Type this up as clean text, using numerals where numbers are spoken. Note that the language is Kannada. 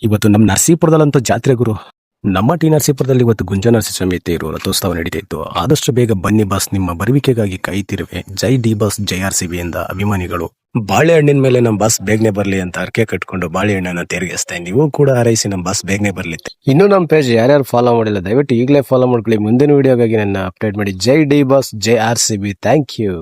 ಇವತ್ತು ನಮ್ಮ ನರಸೀಪುರದಲ್ಲಂತೂ ಜಾತ್ರೆ ಗುರು. ನಮ್ಮ ಟಿ ನರಸೀಪುರದಲ್ಲಿ ಇವತ್ತು ಗುಂಜನರಸಿ ಸಮಿತಿ ಇರುವ ರಥೋತ್ಸವ ನಡೀತಿತ್ತು. ಆದಷ್ಟು ಬೇಗ ಬನ್ನಿ ಬಾಸ್, ನಿಮ್ಮ ಬರುವಿಕೆಗಾಗಿ ಕಾಯ್ತಿರುವೆ. ಜೈ ಡಿ ಬಾಸ್, ಜೈ RCB ಎಂದ ಅಭಿಮಾನಿಗಳು. ಬಾಳೆಹಣ್ಣಿನ ಮೇಲೆ ನಮ್ಮ ಬಾಸ್ ಬೇಗನೆ ಬರ್ಲಿ ಅಂತ ಅರ್ಕೆ ಕಟ್ಕೊಂಡು ಬಾಳೆಹಣ್ಣನ್ನ ತೆರಿಗೆಸ್ತಾ. ನೀವು ಕೂಡ ಹಾರೈಸಿ ನಮ್ಮ ಬಾಸ್ ಬೇಗನೆ ಬರ್ಲಿ. ಇನ್ನು ನಮ್ಮ ಪೇಜ್ ಯಾರ್ಯಾರು ಫಾಲೋ ಮಾಡಿಲ್ಲ ದಯವಿಟ್ಟು ಈಗಲೇ ಫಾಲೋ ಮಾಡ್ಕೊಳ್ಳಿ. ಮುಂದಿನ ವಿಡಿಯೋಗಾಗಿ ನನ್ನ ಅಪ್ಡೇಟ್ ಮಾಡಿ. ಜೈ ಡಿ ಬಾಸ್, ಜೈ RCB. Thank you.